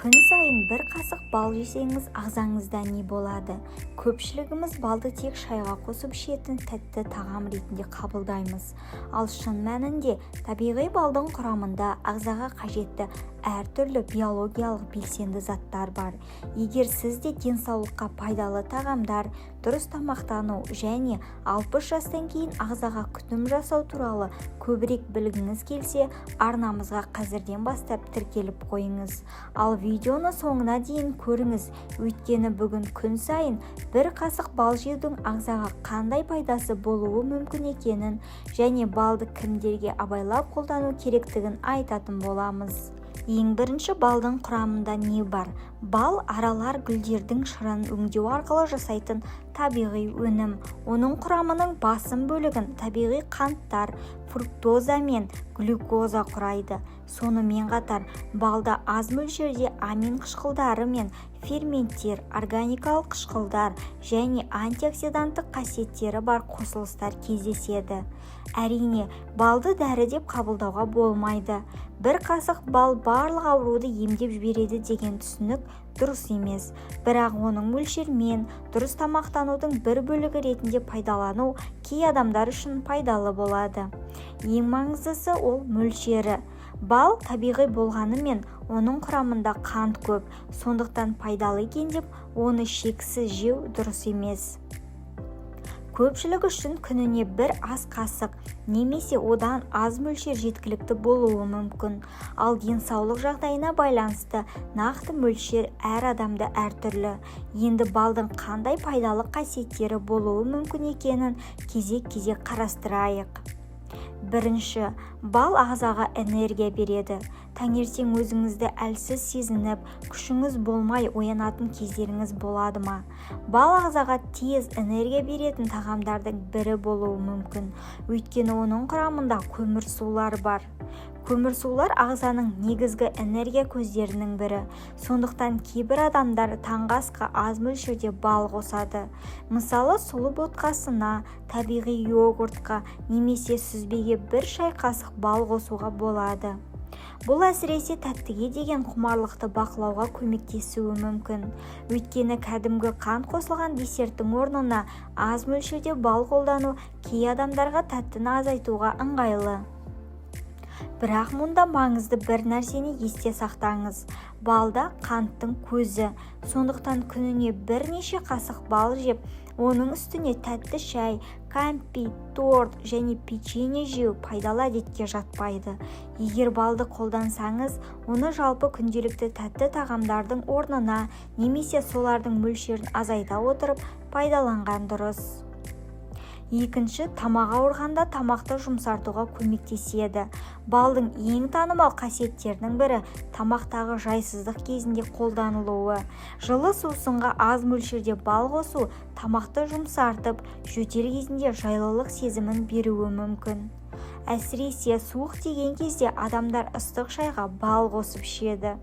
Күн сайын бір қасық бал жесеңіз, ағзаңызда не болады? Көпшілігіміз балды тек шайға қосып ішетін тәтті тағам ретінде қабылдаймыз. Ал шын мәнінде табиғи балдың құрамында ағзаға қажетті әртүрлі биологиялық белсенді заттар бар. Егер сіз де денсаулыққа пайдалы тағамдар, дұрыс тамақтану және 60 жастан кейін ағзаға күтім жасау туралы көбірек білгіңіз келсе, арнамызға қазірден бастап тіркеліп қойыңыз. Ал видеоны соңына дейін көріңіз, өйткені бүгін күн сайын бір қасық бал жеудің ағзаға қандай пайдасы болуы мүмкін екенін және балды кімдерге абайлап қолдану керектігін айтатын боламыз. Ең бірінші, балдың құрамында не бар? Бал аралар гүлдердің шырын өңдеу арқылы жасайтын табиғи өнім. Оның құрамының басым бөлігін табиғи қанттар, фруктоза мен глюкоза құрайды. Сонымен қатар, балда аз мөлшерде амин қышқылдары мен ферменттер, органикалық қышқылдар және антиоксиданттық қасиеттері бар қосылыстар кездеседі. Әрине, балды дәрі деп қабылдауға болмайды. Бір қасық бал барлық ауруды емдеп жібереді деген түсінік дұрыс емес. Бірақ оның мөлшермен дұрыс тамақтанудың бір бөлігі ретінде пайдалану кей адамдар үшін пайдалы болады. Ең маңыздысы ол мөлшері. Бал табиғи болғанымен оның құрамында қант көп, сондықтан пайдалы екен деп оны шексіз жеу дұрыс емес. Көпшілік үшін күніне бір ас қасық немесе одан аз мөлшер жеткілікті болуы мүмкін. Ал денсаулық жағдайына байланысты нақты мөлшер әр адамда әртүрлі. Енді балдың қандай пайдалы қасиеттері болуы мүмкін екенін кезек-кезек қарастырайық. Бірінші, бал ағзаға энергия береді. Таңертең өзіңізді әлсіз сезініп, күшіңіз болмай оянатын кездеріңіз болады ма? Бал ағзаға тез энергия беретін тағамдардың бірі болуы мүмкін, өйткені оның құрамында көмірсулар бар. Көмірсулар ағзаның негізгі энергия көздерінің бірі. Сондықтан кейбір адамдар таңғы асқа аз мөлшерде бал қосады. Мысалы, сұлы ботқасына, табиғи йогуртқа немесе сүзбеге бір шай қасық бал қосуға болады. Бұл әсіресе тәттіге деген құмарлықты бақылауға көмектесуі мүмкін. Өйткені кәдімгі қант қосылған десерттің орнына аз мөлшерде бал қолдану кей адамдарға тәттіні азайтуға ыңғайлы. Бірақ мұнда маңызды бір нәрсені есте сақтаңыз. Балда қанттың көзі. Сондықтан күніне бірнеше қасық бал жеп, оның үстіне тәтті шай, кәмпит, торт және печенье жеу пайдалы әдетке жатпайды. Егер балды қолдансаңыз, оны жалпы күнделікті тәтті тағамдардың орнына немесе солардың мөлшерін азайта отырып пайдаланған дұрыс. Екінші, тамақ ауырғанда тамақты жұмсартуға көмектеседі. Балдың ең танымал қасиеттерінің бірі тамақтағы жайсыздық кезінде қолданылуы. Жылы сусынға аз мөлшерде бал қосу тамақты жұмсартып, жөтел кезінде жайлылық сезімін беруі мүмкін. Әсіресе суық тиген кезде адамдар ыстық шайға бал қосып ішеді.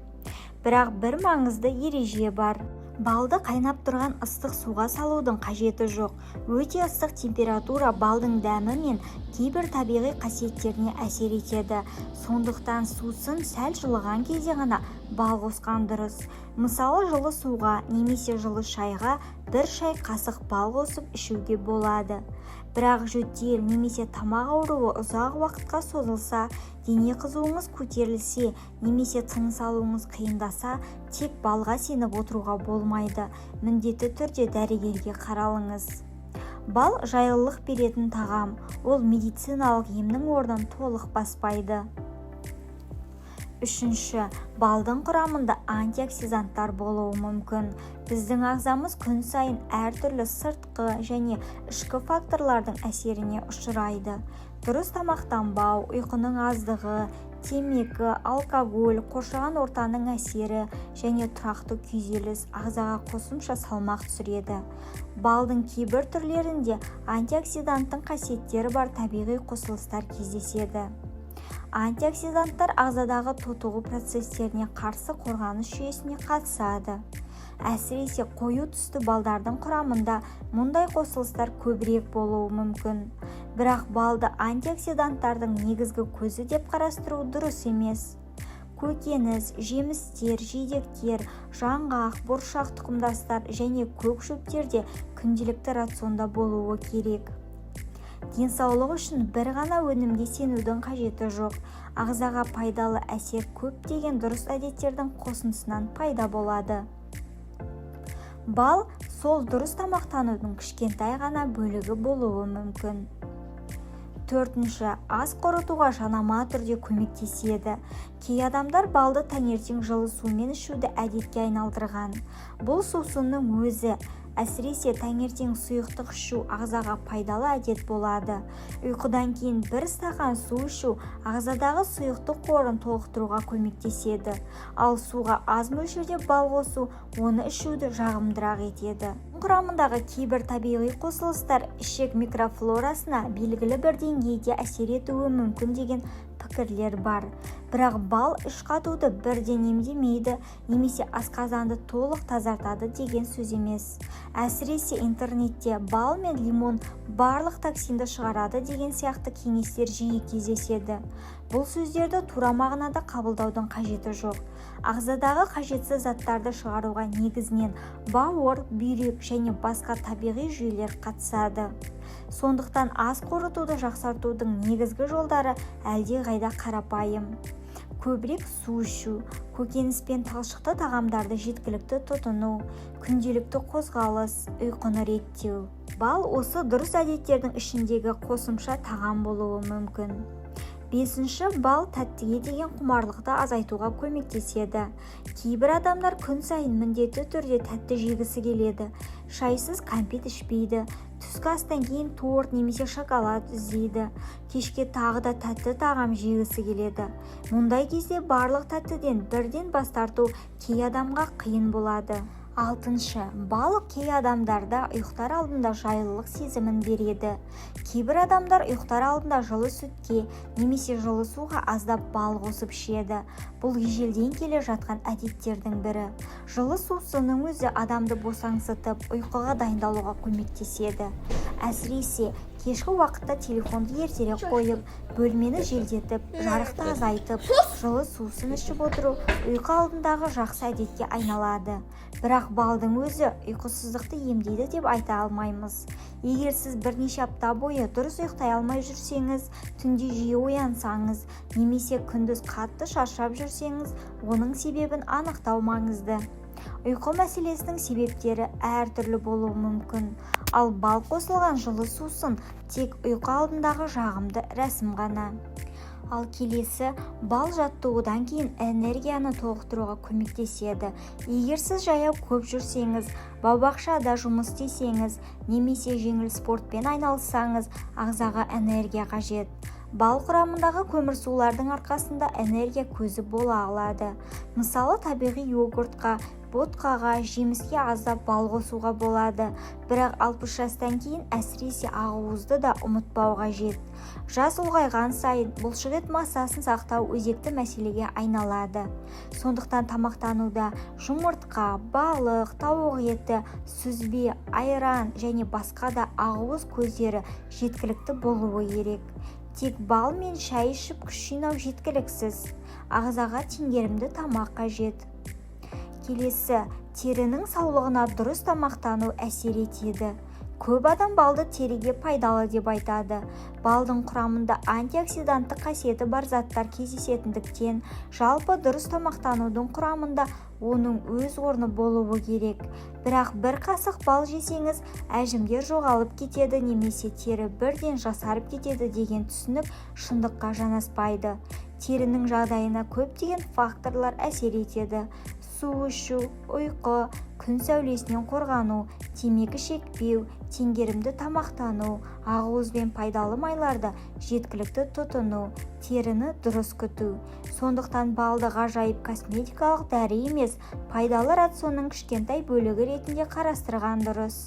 Бірақ бір маңызды ереже бар. Балды қайнап тұрған ыстық суға салудың қажеті жоқ. Өте ыстық температура балдың дәмі мен кейбір табиғи қасиеттеріне әсер етеді. Сондықтан сусын сәл жылыған кезде ғана бал қосқан дұрыс. Мысалы, жылы суға немесе жылы шайға бір шай қасық бал қосып ішуге болады. Бірақ жөтел немесе тамақ ауруы ұзақ уақытқа созылса, дене қызуыңыз көтерілсе немесе тыныс алуыңыз қиындаса, тек балға сеніп отыруға болмайды. Міндетті түрде дәрігерге қаралыңыз. Бал жайлылық беретін тағам. Ол медициналық емнің орнын толық баспайды. Үшінші, балдың құрамында антиоксиданттар болуы мүмкін. Біздің ағзамыз күн сайын әртүрлі сыртқы және ішкі факторлардың әсеріне ұшырайды. Дұрыс тамақтанбау, ұйқының аздығы, темекі, алкоголь, қоршаған ортаның әсері және тұрақты күйзеліс ағзаға қосымша салмақ түсіреді. Балдың кейбір түрлерінде антиоксиданттың қасиеттері бар табиғи қосылыстар кездеседі. Антиоксиданттар ағзадағы тотығу процестеріне қарсы қорғаныс жүйесіне қатысады. Әсіресе қою түсті балдардың құрамында мұндай қосылыстар көбірек болуы мүмкін. Бірақ балды антиоксиданттардың негізгі көзі деп қарастыру дұрыс емес. көкөніс, жемістер, жидектер, жаңғақ, бұршақ тұқымдастар және көк шөптерде күнделікті рационда болуы керек. Денсаулық үшін бір ғана өнімге сенудің қажеті жоқ. Ағзаға пайдалы әсер көптеген дұрыс әдеттердің қосындысынан пайда болады. Бал сол дұрыс тамақтанудың кішкентай ғана бөлігі болуы мүмкін. Төртінші, ас қорытуға жанама түрде көмектеседі. Кей адамдар балды таңертең жылы сумен ішуді әдетке айналдырған. Бұл сусынның өзі, әсіресе таңертең сұйықтық ішу ағзаға пайдалы әдет болады. Ұйқыдан кейін бір стақан су ішу ағзадағы сұйықтық қорын толықтыруға көмектеседі. Ал суға аз мөлшерде бал қосу оны ішуді жағымдырақ етеді. Құрамындағы кейбір табиғи қосылыстар ішек микрофлорасына белгілі бір деңгейде әсер етуі мүмкін деген пікірлер бар. Бірақ бал іш қатуды бірден емдемейді, немесе асқазанды толық тазартады деген сөз емес. Әсіресе интернетте бал мен лимон барлық токсинді шығарады деген сияқты кеңестер жиі кездеседі. Бұл сөздерді тура мағынада қабылдаудың қажеті жоқ. Ағзадағы қажетсіз заттарды шығаруға негізінен бауыр, бүйрек және басқа табиғи жүйелер қатысады. Сондықтан ас қорытуды жақсартудың негізгі жолдары әлдеқайда қарапайым. Көбірек су ішу, көкөніс пен талшықты тағамдарды жеткілікті тұтыну, күнделікті қозғалыс, ұйқыны реттеу. Бал осы дұрыс әдеттердің ішіндегі қосымша тағам болуы мүмкін. Бесінші, бал тәттіге деген құмарлықты азайтуға көмектеседі. Кейбір адамдар күн сайын міндетті түрде тәтті жегісі келеді. Шайсыз кәмпит ішпейді. Түскі астан кейін торт немесе шоколад іздейді. Кешке тағы да тәтті тағам жегісі келеді. Мұндай кезде барлық тәттіден бірден бас тарту кей адамға қиын болады. Алтыншы, бал кей адамдарда ұйықтар алдында жайлылық сезімін береді. Кейбір адамдар ұйықтар алдында жылы сүтке немесе жылы суға аздап бал қосып ішеді. Бұл ежелден келе жатқан әдеттердің бірі. Жылы сусынның өзі адамды босаңсытып, ұйқыға дайындалуға көмектеседі. Әсіресе кешкі уақытта телефонды ертерек қойып, бөлмені желдетіп, жарықты азайтып, жылы сусын ішіп отыру ұйқы алдындағы жақсы әдетке айналады. Бірақ балдың өзі ұйқысыздықты емдейді деп айта алмаймыз. Егер сіз бірнеше апта бойы дұрыс ұйықтай алмай жүрсеңіз, түнде жиі оянсаңыз, немесе күндіз қатты шаршап жүрсеңіз, оның себебін анықтау маңызды. Ұйқы мәселесінің себептері әртүрлі болуы мүмкін. Ал бал қосылған жылы сусын тек ұйқы алдындағы жағымды рәсім ғана. Ал келесі, бал жаттығудан кейін энергияны толықтыруға көмектеседі. Егер сіз жаяу көп жүрсеңіз, бау-бақшада жұмыс істесеңіз, немесе жеңіл спортпен айналыссаңыз, ағзаға энергия қажет. Бал құрамындағы көмірсулардың арқасында энергия көзі бола алады. Мысалы, табиғи йогуртқа, ботқаға, жеміске аздап бал қосуға болады. Бірақ 60 жастан кейін әсіресе ақуызды да ұмытпау қажет. Жас ұлғайған сайын бұлшық ет массасын сақтау өзекті мәселеге айналады. Сондықтан тамақтануда жұмыртқа, балық, тауық еті, сүзбе, айран және басқа да ақуыз көздері жеткілікті болуы керек. Тек бал мен шай ішіп күш жинау жеткіліксіз. Ағзаға теңгерімді тамақ қажет. Келесі, терінің саулығына дұрыс тамақтану әсер етеді. Көп адам балды тереге пайдалы деп айтады. Балдың құрамында антиоксиданттық қасиеті бар заттар кездесетіндіктен, жалпы дұрыс тамақтанудың құрамында оның өз орны болуы керек. Бірақ бір қасық бал жесеңіз, әжімдер жоғалып кетеді немесе тері бірден жасарып кетеді деген түсінік шындыққа жанаспайды. Терінің жағдайына көптеген факторлар әсер етеді. Су ішу, ұйқы, күн сәулесінен қорғану, темекі шекпеу, теңгерімді тамақтану, ақуызбен пайдалы майларды жеткілікті тұтыну, теріні дұрыс күту. Сондықтан балды ғажайып косметикалық дәрі емес, пайдалы рационның кішкентай бөлігі ретінде қарастырған дұрыс.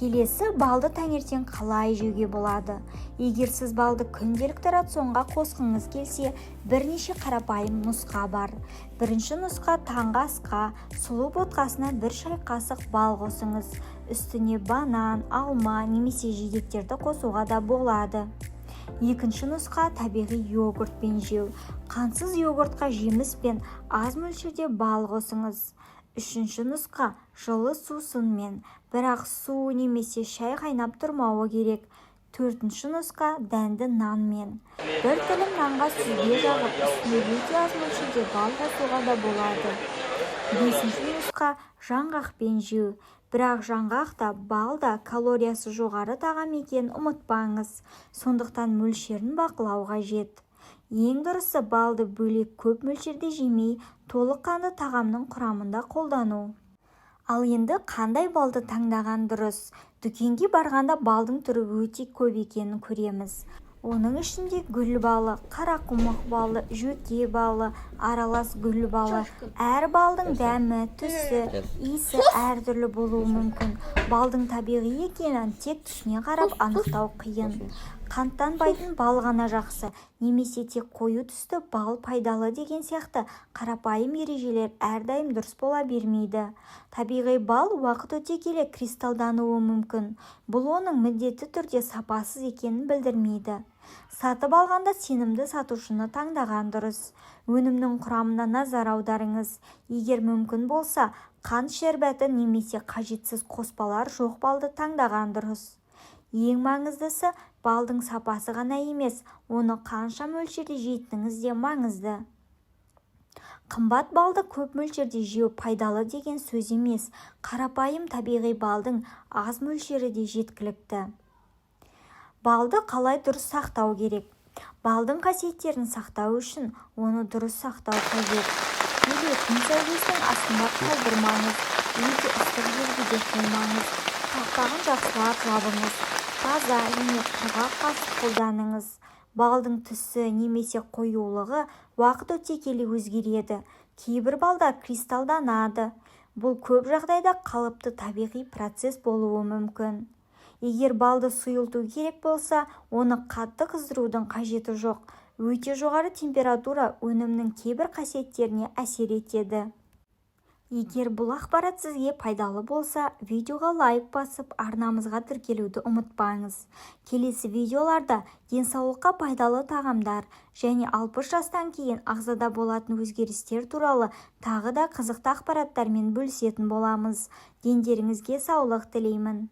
Келесі, балды таңертең қалай жеуге болады? Егер сіз балды күнделікті рационға қосқыңыз келсе, бірнеше қарапайым нұсқа бар. Бірінші нұсқа, таңғы асқа сұлу ботқасына 1 шай қасық бал қосыңыз. Үстіне банан, алма немесе жидектерді қосуға да болады. Екінші нұсқа табиғи йогуртпен жеу. Қантсыз йогуртқа жеміс пен аз мөлшерде бал қосыңыз. Үшінші нұсқа жылы сусынмен, бірақ су немесе шай қайнап тұрмауы керек. Төртінші нұсқа дәнді нанмен. Бір тілім нанға сүзбе жағып, үстіне өте аз мөлшерде бал қосуға да болады. Бесінші нұсқа жаңғақпен жеу. Бірақ жаңғақ та бал да калориясы жоғары тағам екенін ұмытпаңыз. Сондықтан мөлшерін бақылау қажет. Ең дұрысы балды бөлек көп мөлшерде жемей, толыққанды тағамның құрамында қолдану. Ал енді қандай балды таңдаған дұрыс? Дүкенге барғанда балдың түрі өте көп екенін көреміз. Оның ішінде гүл балы, қарақұмық балы, жөке балы, аралас гүл балы. Әр балдың дәмі, түсі, иісі әртүрлі болуы мүмкін. Балдың табиғи екенін тек түсіне қарап анықтау қиын. Қанттанбайтын бал ғана жақсы, немесе тек қою түсті бал пайдалы деген сияқты қарапайым ережелер әрдайым дұрыс бола бермейді. Табиғи бал уақыт өте келе кристалдануы мүмкін. Бұл оның міндетті түрде сапасыз екенін білдірмейді. Сатып алғанда сенімді сатушыны таңдаған дұрыс. Өнімнің құрамына назар аударыңыз. Егер мүмкін болса, қант шербеті немесе қажетсіз қоспалар жоқ балды таңдаған дұрыс. Ең маңыздысы балдың сапасы ғана емес, оны қанша мөлшерде жейтініңіз де маңызды. Қымбат балды көп мөлшерде жеу пайдалы деген сөз емес, қарапайым табиғи балдың аз мөлшері де жеткілікті. Балды қалай дұрыс сақтау керек? Балдың қасиеттерін сақтау үшін оны дұрыс сақтау қажет. Кейде күн сәулесінің астында қалдырмаңыз, өте ыстық жерге де қоймаңыз. Қақпағын жақсылап жабыңыз. Таза және құрғақ қасық қолданыңыз. Балдың түсі немесе қоюлығы уақыт өте келе өзгереді. Кейбір балдар кристалданады. Бұл көп жағдайда қалыпты табиғи процесс болуы мүмкін. Егер балды сұйылту керек болса, оны қатты қыздырудың қажеті жоқ. Өте жоғары температура өнімнің кейбір қасиеттеріне әсер етеді. Егер бұл ақпарат сізге пайдалы болса, видеоға лайк басып, арнамызға тіркелуді ұмытпаңыз. Келесі видеоларда денсаулыққа пайдалы тағамдар және 60 жастан кейін ағзада болатын өзгерістер туралы тағы да қызықты ақпараттармен бөлісетін боламыз. Дендеріңізге саулық тілеймін.